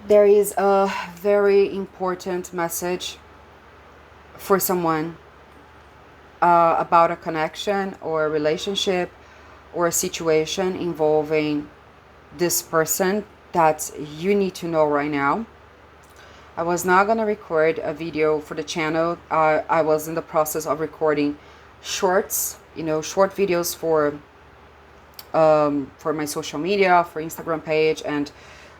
There is a very important message for someone about a connection or a relationship or a situation involving this person that you need to know right now. I was not going to record a video for the channel. I was in the process of recording shorts, short videos for my social media, for Instagram page, and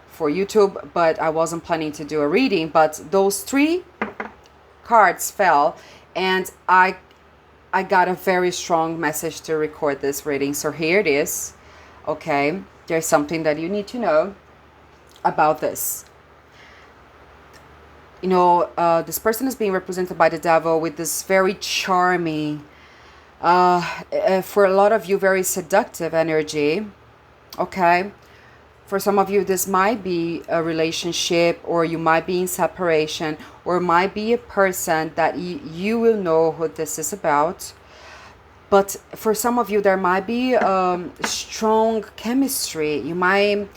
for YouTube, but I wasn't planning to do a reading. But those three cards fell, and I got a very strong message to record this reading. So here it is. Okay, there's something that you need to know about this. This person is being represented by the devil with this very charming, for a lot of you, very seductive energy. Okay, for some of you, this might be a relationship, or you might be in separation, or might be a person that you will know who this is about. But for some of you, there might be strong chemistry. You might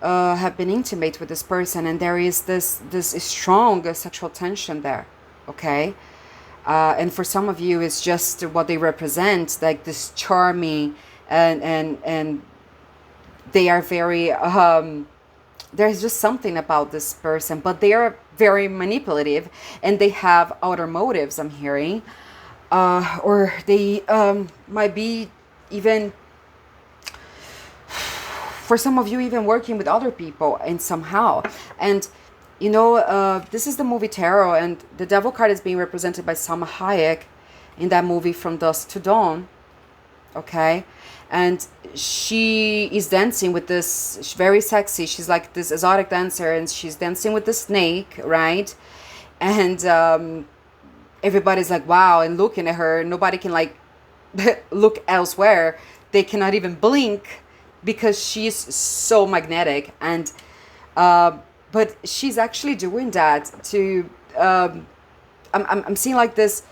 have been intimate with this person, and there is this strong sexual tension there. Okay, and for some of you, it's just what they represent, like this charming and they are very there's just something about this person, but they are very manipulative, and they have outer motives, I'm hearing, or they might be even, for some of you, even working with other people and somehow. And this is the movie Tarot, and the devil card is being represented by Salma Hayek in that movie From Dusk to Dawn. Okay, and she is dancing with this, she's very sexy, she's like this exotic dancer, and she's dancing with the snake, right? And everybody's like, wow, and looking at her. Nobody can like look elsewhere. They cannot even blink because she's so magnetic. And but she's actually doing that to I'm seeing like this,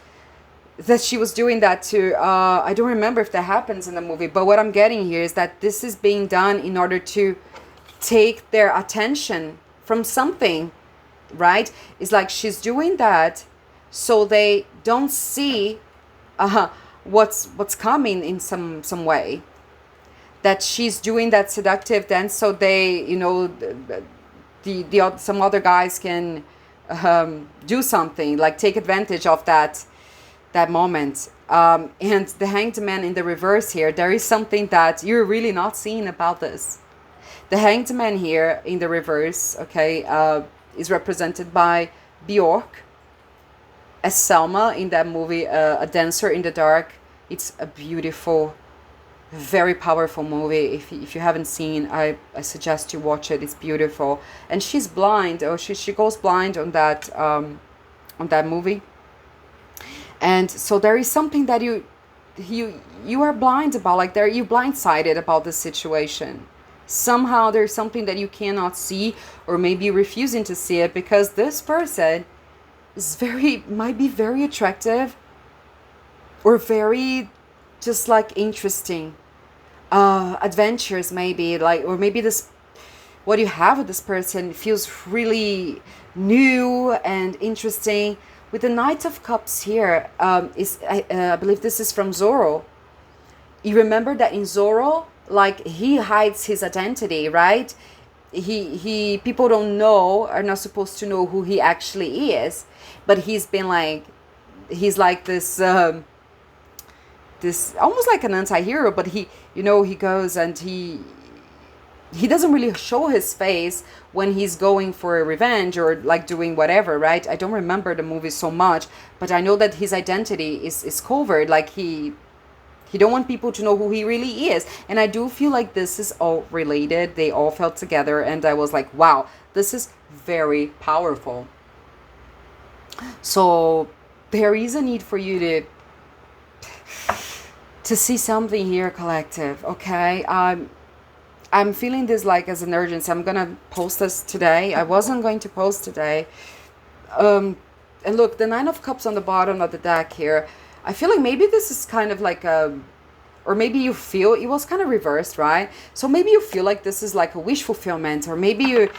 that she was doing that to I don't remember if that happens in the movie, but what I'm getting here is that this is being done in order to take their attention from something, right? It's like she's doing that so they don't see what's coming in some way, that she's doing that seductive dance so they, the some other guys can do something, like take advantage of that moment. And the Hanged Man in the reverse here, there is something that you're really not seeing about this. The Hanged Man here in the reverse, okay, is represented by Bjork as Selma in that movie, A Dancer in the Dark. It's a beautiful, very powerful movie. If you haven't seen, I suggest you watch it. It's beautiful. And she's blind, or she goes blind on that movie. And so there is something that you are blind about, like you blindsided about the situation. Somehow there's something that you cannot see, or maybe you're refusing to see it because this person is might be very attractive, or very just like interesting, adventures maybe, like, or maybe this, what you have with this person feels really new and interesting. With the Knight of Cups here, I believe this is from Zorro. You remember that in Zorro, like, he hides his identity, right? He people don't know, are not supposed to know who he actually is, but he's like this this almost like an anti-hero, but he goes and he doesn't really show his face when he's going for a revenge or like doing whatever, right? I don't remember the movie so much, but I know that his identity is covered. Like he don't want people to know who he really is. And I do feel like this is all related. They all fell together, and I was like, wow, this is very powerful. So there is a need for you to see something here, collective. Okay, I'm feeling this like as an urgency. I'm gonna post this today. I wasn't going to post today. And look, the Nine of Cups on the bottom of the deck here. I feel like maybe this is kind of like or maybe you feel it was kind of reversed, right? So maybe you feel like this is like a wish fulfillment, or maybe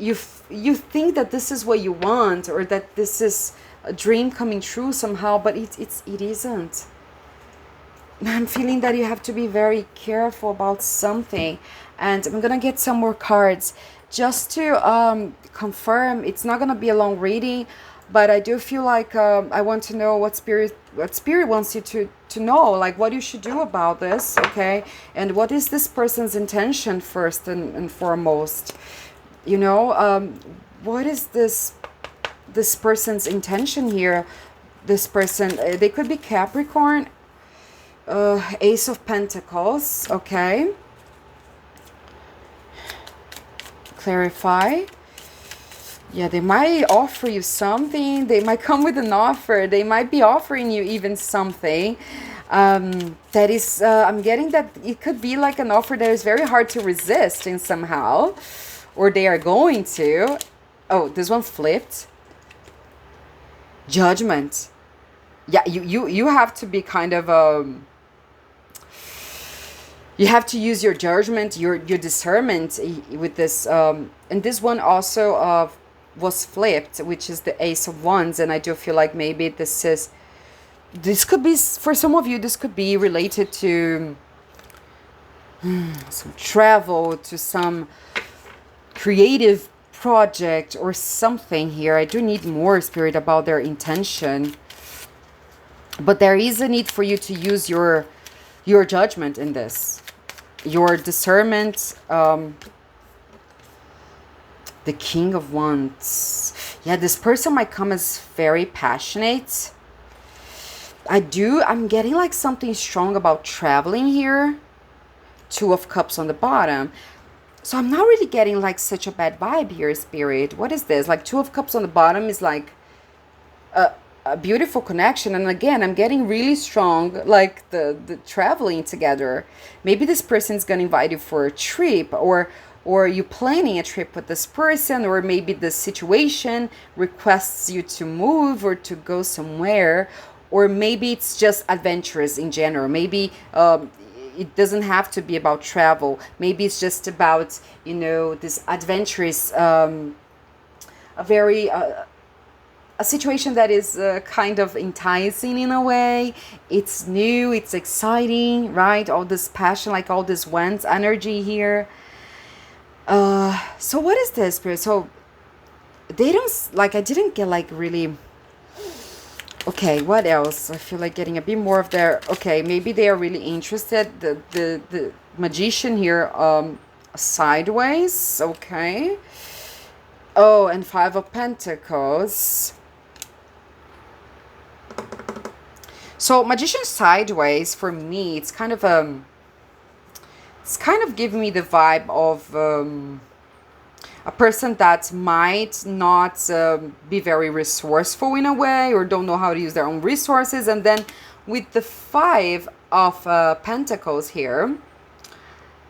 you think that this is what you want, or that this is a dream coming true somehow, but it isn't. I'm feeling that you have to be very careful about something. And I'm gonna get some more cards just to confirm. It's not gonna be a long reading, but I do feel like I want to know what spirit wants you to know, like what you should do about this, okay? And what is this person's intention first and foremost? You know, what is this person's intention here? This person, they could be Capricorn. Ace of Pentacles, okay. Clarify. Yeah, they might offer you something. They might come with an offer. They might be offering you even something. That is, I'm getting that it could be like an offer that is very hard to resist in somehow. Or they are going to. Oh, this one flipped. Judgment. Yeah, you have to be kind of you have to use your judgment, your discernment with this. And this one also was flipped, which is the Ace of Wands. And I do feel like maybe this could be, for some of you, this could be related to some travel, to some creative project or something here. I do need more, Spirit, about their intention. But there is a need for you to use your judgment in this. Your discernment. The King of Wands. Yeah, this person might come as very passionate. I'm getting like something strong about traveling here. Two of Cups on the bottom. So I'm not really getting like such a bad vibe here, Spirit. What is this? Like Two of Cups on the bottom is like a beautiful connection. And again, I'm getting really strong, like the traveling together. Maybe this person's gonna invite you for a trip, or you planning a trip with this person, or maybe the situation requests you to move or to go somewhere, or maybe it's just adventurous in general. Maybe it doesn't have to be about travel. Maybe it's just about, you know, this adventurous, a situation that is kind of enticing in a way. It's new, it's exciting, right? All this passion, like all this Wands energy here. So what is this, Spirit? So they don't, like, I didn't get like really. Okay, what else? I feel like getting a bit more of their. Okay, maybe they are really interested. The Magician here, sideways. Okay. Oh, and Five of Pentacles. So Magician sideways, for me, it's kind of giving me the vibe of a person that might not be very resourceful in a way, or don't know how to use their own resources. And then with the Five of Pentacles here,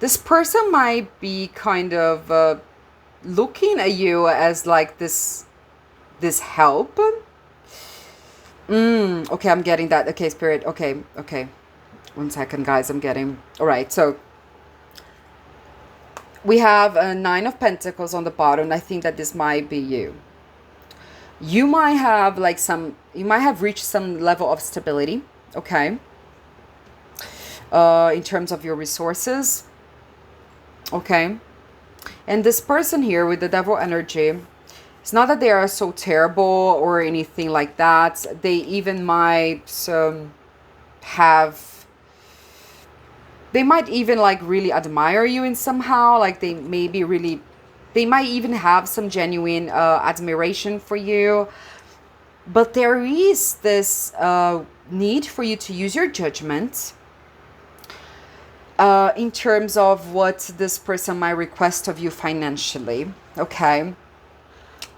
this person might be kind of looking at you as like this help. Okay, I'm getting that. Okay, Spirit. Okay. 1 second, guys. I'm getting. All right, so we have a Nine of Pentacles on the bottom. I think that this might be you. You might have like you might have reached some level of stability, okay? In terms of your resources, okay? And this person here with the Devil energy, it's not that they are so terrible or anything like that. They even might they might even like really admire you in somehow. Like they might even have some genuine admiration for you. But there is this need for you to use your judgment in terms of what this person might request of you financially. Okay.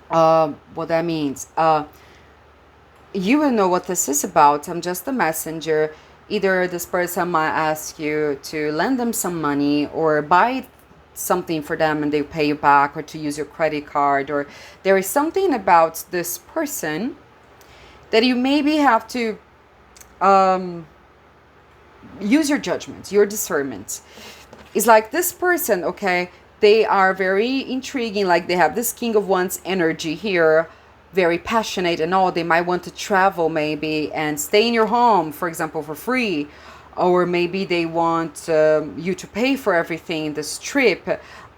What that means. You will know what this is about. I'm just the messenger. Either this person might ask you to lend them some money, or buy something for them and they pay you back, or to use your credit card, or there is something about this person that you maybe have to use your judgment, your discernment. It's like this person, okay, they are very intriguing, like they have this King of Wands energy here, very passionate and all. They might want to travel maybe and stay in your home, for example, for free, or maybe they want you to pay for everything in this trip.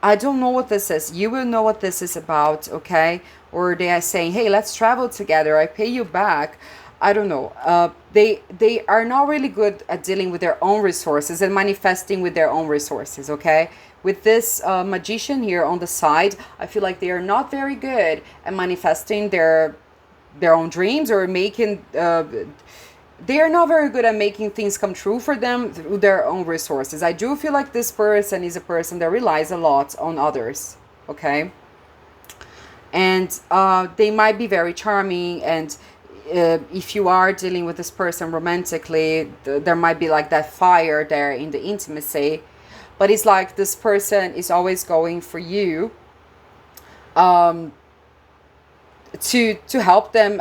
I don't know what this is. You will know what this is about, okay? Or they are saying, hey, let's travel together, I pay you back. I don't know. They are not really good at dealing with their own resources and manifesting with their own resources, okay? With this magician here on the side, I feel like they are not very good at manifesting their own dreams, or making they are not very good at making things come true for them through their own resources. I do feel like this person is a person that relies a lot on others, okay? And they might be very charming, and if you are dealing with this person romantically, there might be like that fire there in the intimacy. But it's like this person is always going for you to help them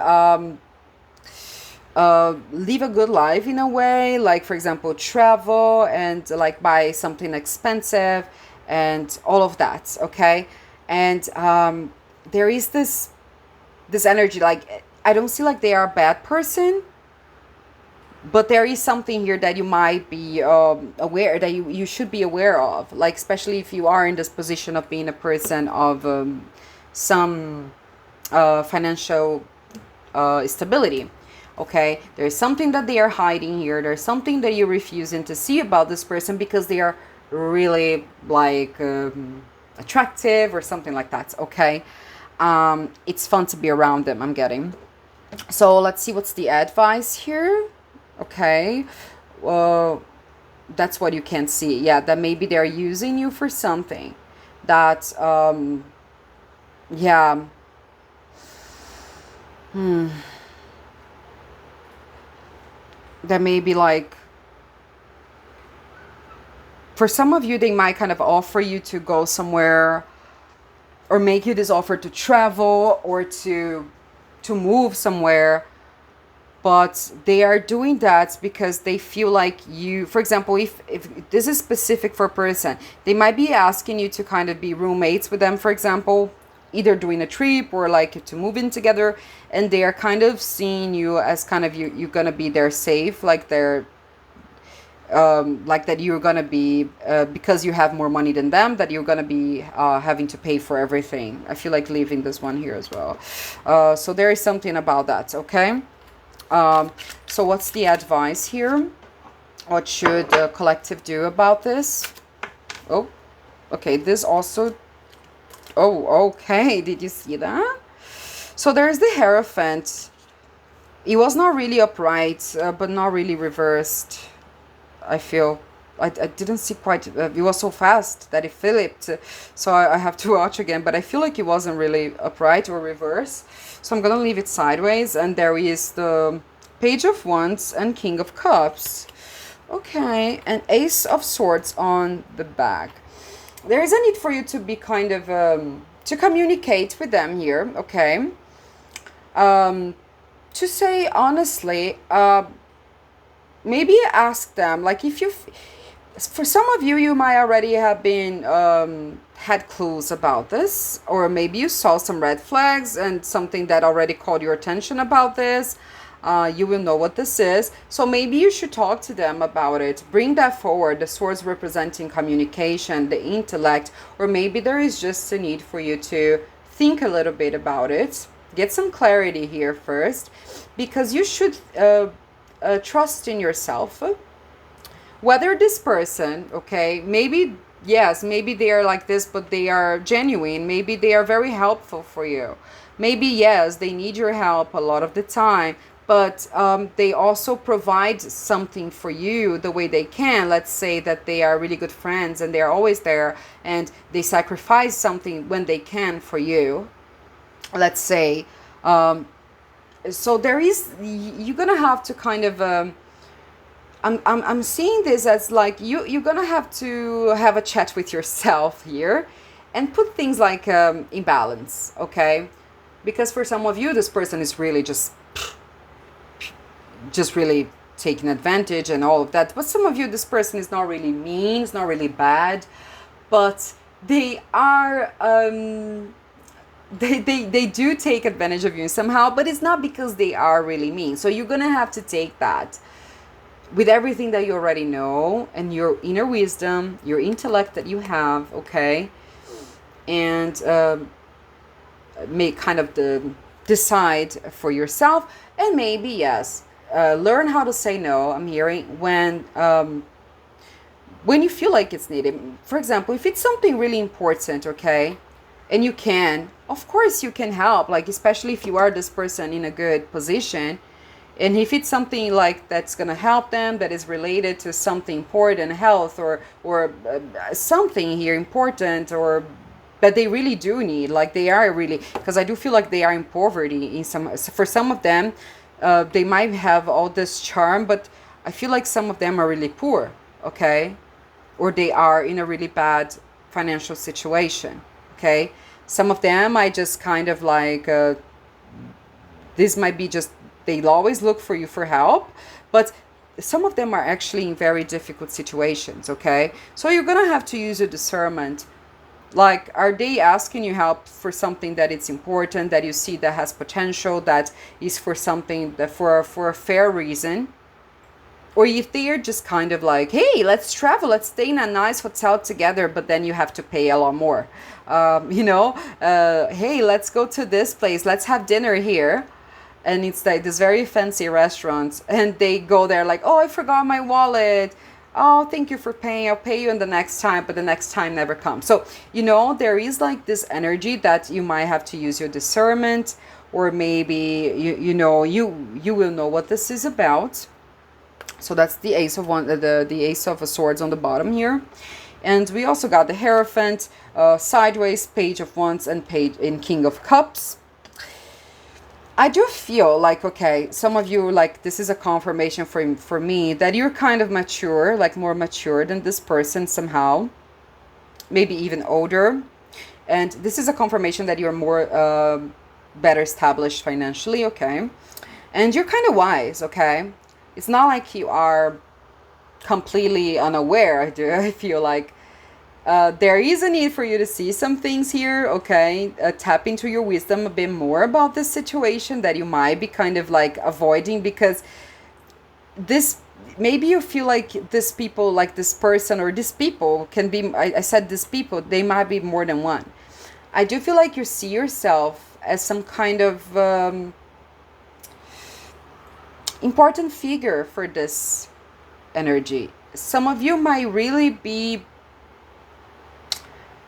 live a good life in a way. Like, for example, travel and like buy something expensive and all of that, okay? And there is this energy, like, I don't see like they are a bad person, but there is something here that you might be aware, that you should be aware of, like especially if you are in this position of being a person of some financial stability, okay? There's something that they are hiding here. There's something that you're refusing to see about this person because they are really like attractive or something like that, okay? It's fun to be around them, I'm getting. So let's see what's the advice here. Okay, well, that's what you can see. Yeah, that maybe they're using you for something. That yeah. That may be like, for some of you, they might kind of offer you to go somewhere, or make you this offer to travel, or to move somewhere. But they are doing that because they feel like you, for example, if this is specific for a person, they might be asking you to kind of be roommates with them, for example, either doing a trip or like to move in together. And they are kind of seeing you as kind of you're gonna be their safe, like they're like that you're gonna be because you have more money than them, that you're gonna be having to pay for everything. I feel like leaving this one here as well. So there is something about that, okay? So what's the advice here? What should the collective do about this? Oh, okay, this also, oh, okay, did you see that? So there's the Hierophant. It was not really upright, but not really reversed, I feel. I didn't see quite, it was so fast that it flipped, so I have to watch again, but I feel like it wasn't really upright or reverse. So I'm gonna leave it sideways, and there is the Page of Wands and King of Cups. Okay, and Ace of Swords on the back. There is a need for you to be kind of, to communicate with them here, okay? To say honestly, maybe ask them, like if you, for some of you, you might already have been, had clues about this, or maybe you saw some red flags and something that already caught your attention about this. You will know what this is. So maybe you should talk to them about it. Bring that forward. The swords representing communication, the intellect, or maybe there is just a need for you to think a little bit about it. Get some clarity here first, because you should trust in yourself. Whether this person, okay, maybe, yes, maybe they are like this, but they are genuine. Maybe they are very helpful for you. Maybe, yes, they need your help a lot of the time, but they also provide something for you the way they can. Let's say that they are really good friends and they're always there, and they sacrifice something when they can for you. Let's say, so there is, you're gonna have to kind of, I'm seeing this as like you're gonna have to have a chat with yourself here and put things like in balance, okay? Because for some of you, this person is really just really taking advantage and all of that. But some of you, this person is not really mean, it's not really bad, but they are they do take advantage of you somehow, but it's not because they are really mean. So you're gonna have to take that with everything that you already know and your inner wisdom, your intellect that you have, okay, and make kind of the decide for yourself, and maybe yes, learn how to say no. I'm hearing when you feel like it's needed. For example, if it's something really important, okay, and you can, of course, you can help. Like especially if you are this person in a good position, and if it's something like that's going to help them, that is related to something important, health or something here important, or that they really do need, like they are really, because I do feel like they are in poverty in some, for some of them, they might have all this charm, but I feel like some of them are really poor, okay, or they are in a really bad financial situation, okay. Some of them I just kind of like this might be just, they'll always look for you for help, but some of them are actually in very difficult situations, okay. So you're gonna have to use your discernment. Like, are they asking you help for something that it's important, that you see that has potential, that is for something that for a fair reason? Or if they're just kind of like, hey, let's travel, let's stay in a nice hotel together, but then you have to pay a lot more. Hey, let's go to this place, let's have dinner here. And it's like this very fancy restaurant. And they go there like, oh, I forgot my wallet. Oh, thank you for paying. I'll pay you in the next time, but the next time never comes. So, there is like this energy that you might have to use your discernment, or maybe, you will know what this is about. So that's the ace of one, the ace of swords on the bottom here. And we also got the Hierophant, sideways, Page of Wands, and Page in King of Cups. I do feel like, okay, some of you, like, this is a confirmation for me that you're kind of mature, like more mature than this person somehow, maybe even older. And this is a confirmation that you're more better established financially, okay? And you're kind of wise, okay? It's not like you are completely unaware. I feel like there is a need for you to see some things here, okay? Tap into your wisdom a bit more about this situation that you might be kind of like avoiding, because this, maybe you feel like this people, like this person or these people can be, I said these people, they might be more than one. I do feel like you see yourself as some kind of important figure for this energy. Some of you might really be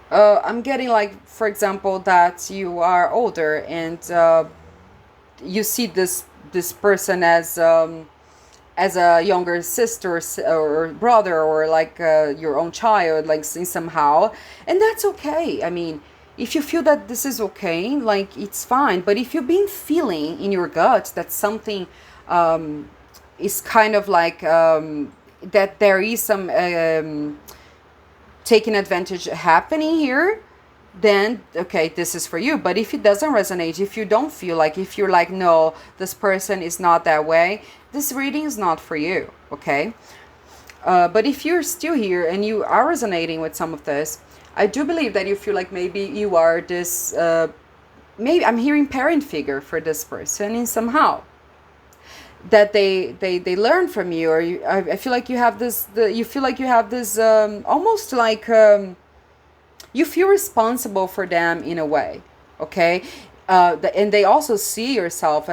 I'm getting like, for example, that you are older and you see this person as a younger sister or brother, or like your own child, like in somehow, and that's okay. I mean, if you feel that this is okay, like it's fine. But if you've been feeling in your gut that something is kind of like that there is some taking advantage happening here, then okay, this is for you. But if it doesn't resonate, if you don't feel like, if you're like, no, this person is not that way, this reading is not for you, okay? But if you're still here and you are resonating with some of this, I do believe that you feel like maybe you are this maybe I'm hearing parent figure for this person in somehow, that they learn from you, or I feel like you have this, you feel like you have this almost like you feel responsible for them in a way, okay? And they also see yourself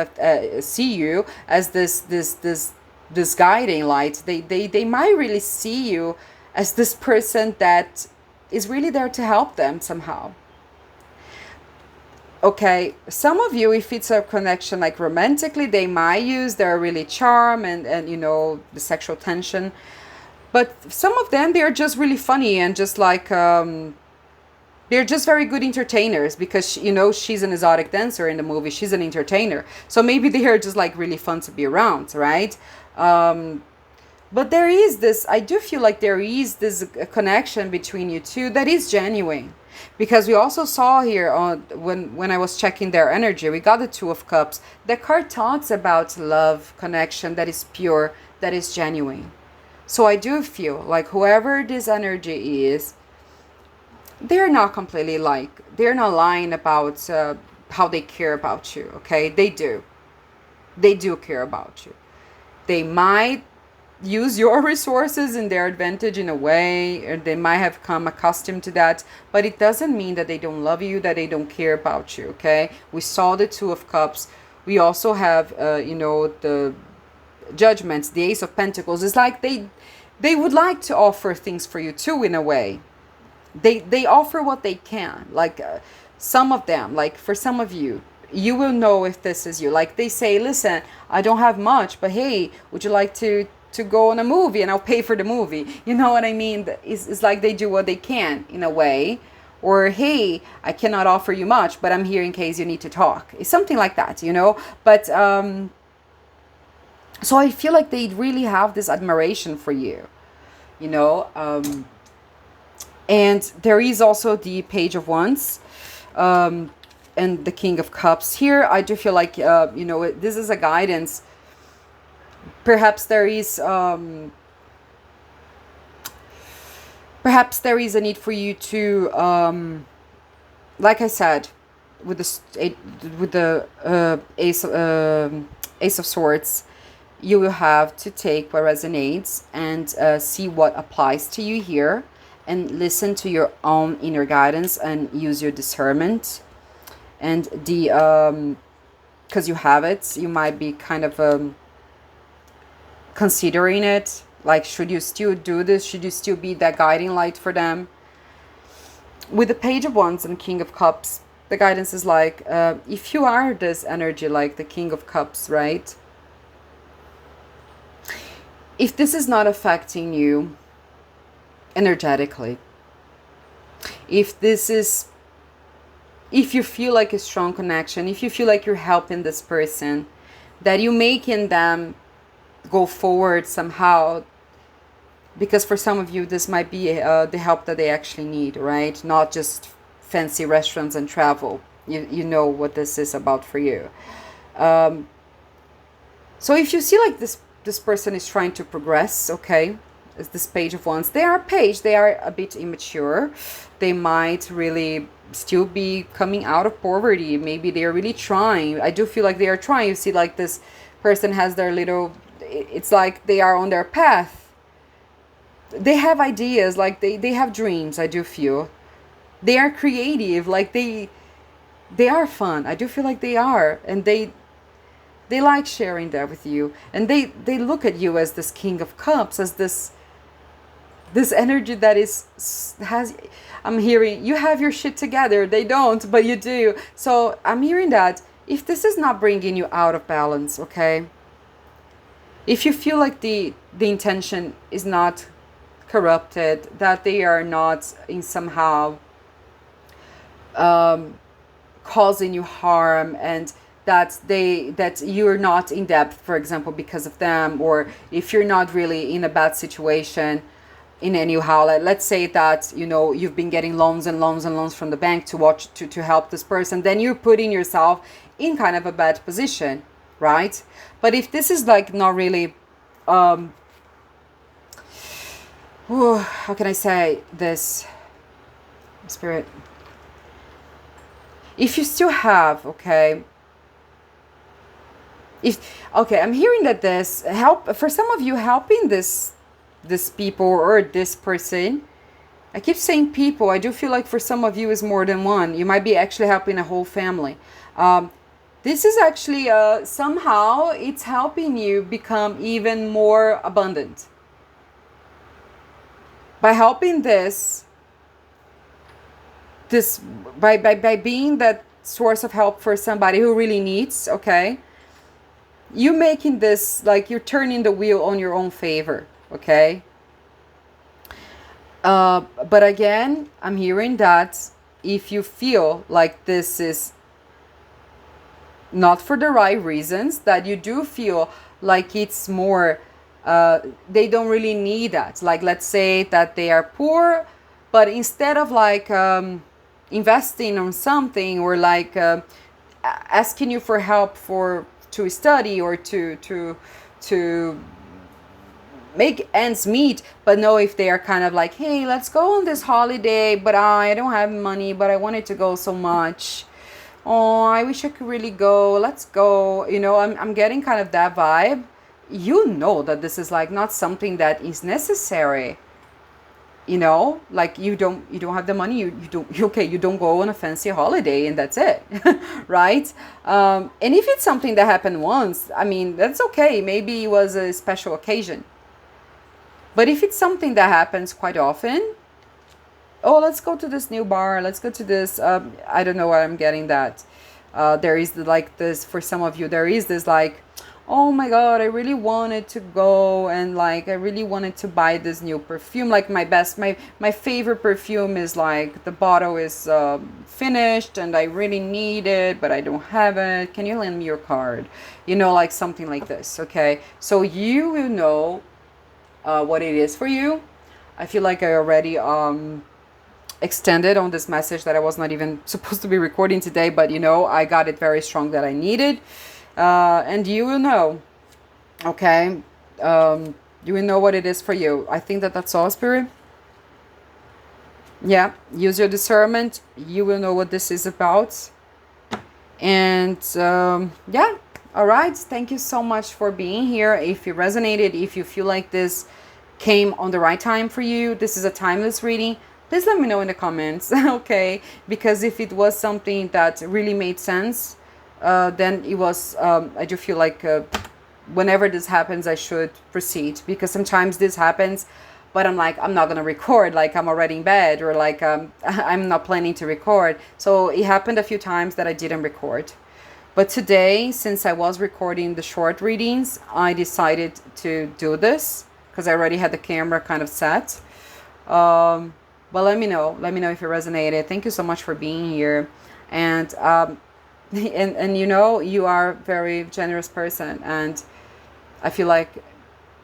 see you as this guiding light. They might really see you as this person that is really there to help them somehow. Okay, some of you, if it's a connection like romantically, they might use their really charm and the sexual tension. But some of them, they're just really funny and just like they're just very good entertainers, because she's an exotic dancer in the movie, she's an entertainer, so maybe they are just like really fun to be around, right? But there is this, I do feel like there is this connection between you two that is genuine. Because we also saw here when I was checking their energy, we got the Two of Cups. The card talks about love, connection that is pure, that is genuine. So I do feel like whoever this energy is, they're not completely like, they're not lying about how they care about you, okay? They do care about you. They might use your resources in their advantage in a way, or they might have come accustomed to that, but it doesn't mean that they don't love you, that they don't care about you, okay? We saw the Two of Cups. We also have the Judgments, the Ace of Pentacles. It's like they would like to offer things for you too, in a way. They offer what they can, like some of them, like for some of you, you will know if this is you. Like they say, listen, I don't have much, but hey, would you like to go on a movie, and I'll pay for the movie? You know what I mean? It's like they do what they can, in a way. Or hey, I cannot offer you much, but I'm here in case you need to talk. It's something like that, but so I feel like they really have this admiration for you, you know and there is also the Page of Wands, and the King of Cups. Here I do feel like this is a guidance. Perhaps there is a need for you to, like I said, with the Ace of Swords, you will have to take what resonates and see what applies to you here, and listen to your own inner guidance and use your discernment. And the because you have it, you might be kind of considering it, like, should you still do this? Should you still be that guiding light for them? With the Page of Wands and King of Cups, the guidance is like, if you are this energy like the King of Cups, right? If this is not affecting you energetically, if you feel like a strong connection, if you feel like you're helping this person, that you're making them go forward somehow, because for some of you this might be the help that they actually need, right? Not just fancy restaurants and travel. You know what this is about for you. So if you see like this person is trying to progress, okay, as this Page of Wands, they are a bit immature. They might really still be coming out of poverty. Maybe they are really trying. I do feel like they are trying. You see, like, this person has their little, it's like they are on their path. They have ideas, like they have dreams. I do feel they are creative, like they are fun. I do feel like they are, and they like sharing that with you, and they look at you as this King of Cups, as this energy that has, I'm hearing you have your shit together. They don't, but you do. So I'm hearing that if this is not bringing you out of balance, okay, if you feel like the intention is not corrupted, that they are not in somehow causing you harm, and that you're not in debt, for example, because of them, or if you're not really in a bad situation in anyhow, let's say that you've been getting loans and loans and loans from the bank to help this person, then you're putting yourself in kind of a bad position, right? But if this is like not really how can I say this, Spirit, if you still have, I'm hearing that this help for some of you, helping this people or this person. I keep saying people. I do feel like for some of you is more than one. You might be actually helping a whole family. This is actually somehow it's helping you become even more abundant by helping this by being that source of help for somebody who really needs, okay? You making this, like, you're turning the wheel on your own favor, okay? But again, I'm hearing that if you feel like this is not for the right reasons, that you do feel like it's more, they don't really need that. Like, let's say that they are poor, but instead of like investing on something, or like asking you for help to study, or to make ends meet, but no, if they are kind of like, hey, let's go on this holiday, but I don't have money, but I wanted to go so much. Oh, I wish I could really go. Let's go. I'm getting kind of that vibe. You know that this is like not something that is necessary. Like you don't have the money, you don't, okay, you don't go on a fancy holiday and that's it. Right? And if it's something that happened once, I mean, that's okay, maybe it was a special occasion. But if it's something that happens quite often, oh, let's go to this new bar, let's go to this, I don't know where I'm getting that. There is like this, for some of you, there is this like, oh my god, I really wanted to go, and like I really wanted to buy this new perfume, like my favorite perfume is like the bottle is finished and I really need it, but I don't have it, can you lend me your card, like something like this. Okay, so you will know what it is for you. I feel like I already extended on this message that I was not even supposed to be recording today, but I got it very strong that I needed. And you will know. Okay, you will know what it is for you. I think that that's all, Spirit. Yeah, use your discernment, you will know what this is about. And yeah, all right, thank you so much for being here. If you resonated, if you feel like this came on the right time for you, this is a timeless reading, please let me know in the comments. Okay, because if it was something that really made sense, then it was, I do feel like whenever this happens, I should proceed, because sometimes this happens, but I'm like, I'm not going to record, like I'm already in bed, or like I'm not planning to record. So it happened a few times that I didn't record. But today, since I was recording the short readings, I decided to do this because I already had the camera kind of set. But let me know if it resonated. Thank you so much for being here. And and you are a very generous person, and I feel like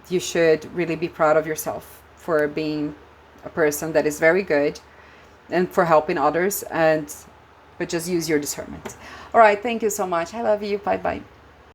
you should really be proud of yourself for being a person that is very good and for helping others, but just use your discernment. All right, thank you so much. I love you. Bye bye.